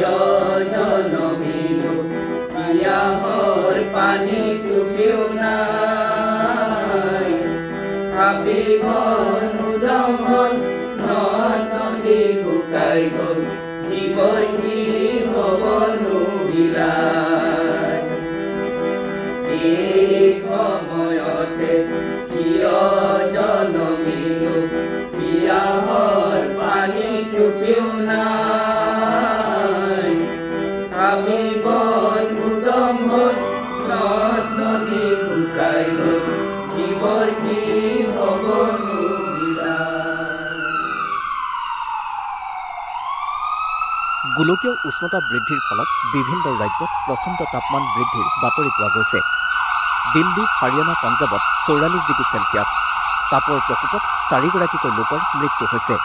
জনমিলো পিয়াহৰ পানী টুপিও নাই হাবি বন উদং হ'ল নদ নদী শুকাই গ'ল জীৱৰ কি হ'বনো বিলাই এই সময়তে কিয় জনমিলো পিয়াহৰ পানী টুপিও নাই হাবি বন উদং হ'ল নদ নদী শুকাই গ'ল জীৱৰ কি হ'বনো গোলকীয় উষ্ণতা বৃদ্ধিৰ ফলত বিভিন্ন ৰাজ্যত প্ৰচণ্ড তাপমান বৃদ্ধিৰ বাতৰি পোৱা গৈছে। দিল্লী, হাৰিয়ানা, পঞ্জাৱত 44 ডিগ্ৰী চেলছিয়াছ তাপৰ প্ৰকোপত 4গৰাকীকৈ লোকৰ মৃত্যু হৈছে।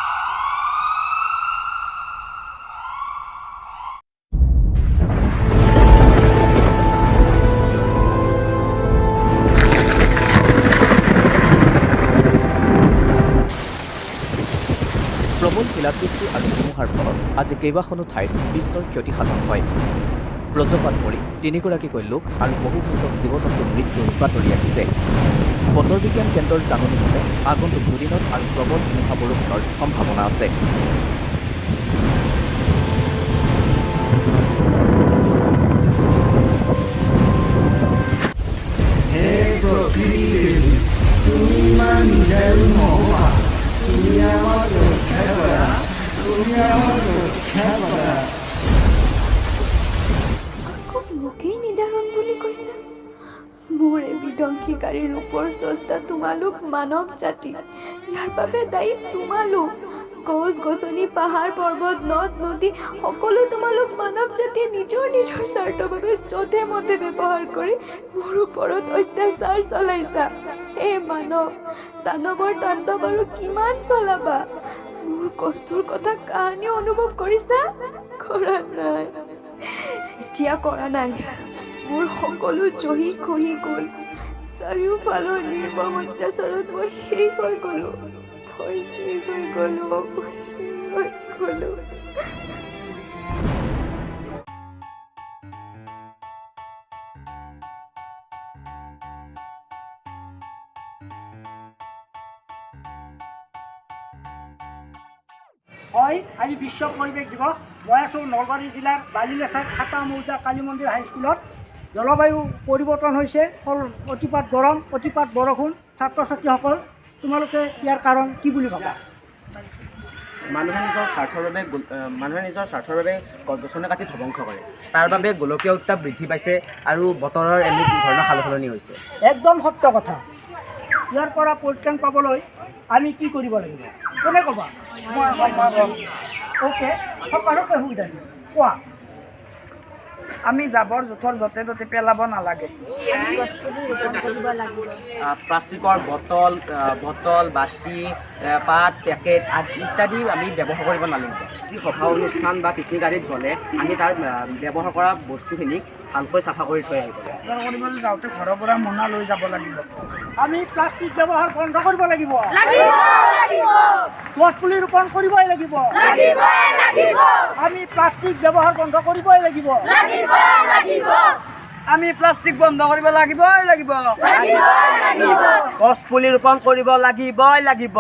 প্ৰবল শিলাবৃষ্টি আৰু ধুমুহাৰ ফলত আজি কেইবাখনো ঠাইত বিস্তৰ ক্ষতিসাধন হয়। বজ্ৰপাত পৰি 3গৰাকীকৈ লোক আৰু বহুসংখ্যক জীৱ-জন্তুৰ মৃত্যুৰ বাতৰি আহিছে। বতৰ বিজ্ঞান কেন্দ্ৰৰ জাননী মতে আগন্তুক দুদিনত আৰু প্ৰবল ধুমুহা বৰষুণৰ সম্ভাৱনা আছে। মোকেই নিদাৰণ বুলি কৈছা। মোৰ এই বিধ্বংসীকাৰী ৰূপৰ স্ৰষ্টা তোমালোক মানৱ জাতি। ইয়াৰ বাবে দায়ী তোমালোক। গছ গছনি পাহাৰ পৰ্বত নদ নদী সকলো তোমালোক মানৱ জাতিয়ে নিজৰ নিজৰ স্বাৰ্থৰ বাবে যধে মধে ব্যৱহাৰ কৰি মোৰ ওপৰত অত্যাচাৰ চলাইছা। এই মানৱ দানৱৰ তাণ্ডৱ আৰু কিমান চলাবা? মোৰ কষ্টৰ কথা কাহানিও অনুভৱ কৰিছা? কৰা নাই, এতিয়া কৰা নাই। মোৰ সকলো জহি খহি গ'ল। চাৰিওফালৰ নিৰ্মম অত্যাচাৰত মই শেষ হৈ গ'লো। হয়, আজি বিশ্ব পৰিৱেশ দিৱস। মই আছোঁ নলবাৰী জিলাৰ বালিলেচাৰ খাটা মৌজা কালী মন্দিৰ হাইস্কুলত। জলবায়ু পৰিৱৰ্তন হৈছে, অতিপাত গৰম, অতিপাত বৰষুণ। ছাত্ৰ ছাত্ৰীসকল, তোমালোকে ইয়াৰ কাৰণ কি বুলি ভাবা? মানুহে নিজৰ স্বাৰ্থৰ বাবে গছ গছনি কাটি ধ্বংস কৰে। তাৰ বাবে গোলকীয় উত্তাপ বৃদ্ধি পাইছে আৰু বতৰৰ এনে ধৰণৰ সালসলনি হৈছে। একদম সত্য কথা। ইয়াৰ পৰা পৰিত্ৰাণ পাবলৈ আমি কি কৰিব লাগিব? কোনে ক'বা? অ'কে, সকলোকে সুবিধা দিম, কোৱা। আমি জাবৰ জোঁথৰ য'তে ত'তে পেলাব নালাগে। প্লাষ্টিকৰ বটল বাতি পাত পেকেট ইত্যাদি আমি ব্যৱহাৰ কৰিব নালাগিব। যি সভা অনুষ্ঠান বা পিকনিক আদিত গ'লে আমি তাৰ ব্যৱহাৰ কৰা বস্তুখিনিক ভালকৈ চাফা কৰি থৈ আহিব লাগে। কৰিবলৈ যাওঁতে ঘৰৰ পৰা মোনা লৈ যাব লাগিব। আমি প্লাষ্টিক ব্যৱহাৰ বন্ধ কৰিব লাগিব। গছ পুলি ৰোপণ কৰিবই লাগিব। আমি প্লাষ্টিক ব্যৱহাৰ বন্ধ কৰিবই লাগিব। আমি প্লাষ্টিক বন্ধ কৰিব লাগিবই লাগিব। গছ পুলি ৰোপণ কৰিব লাগিবই লাগিব।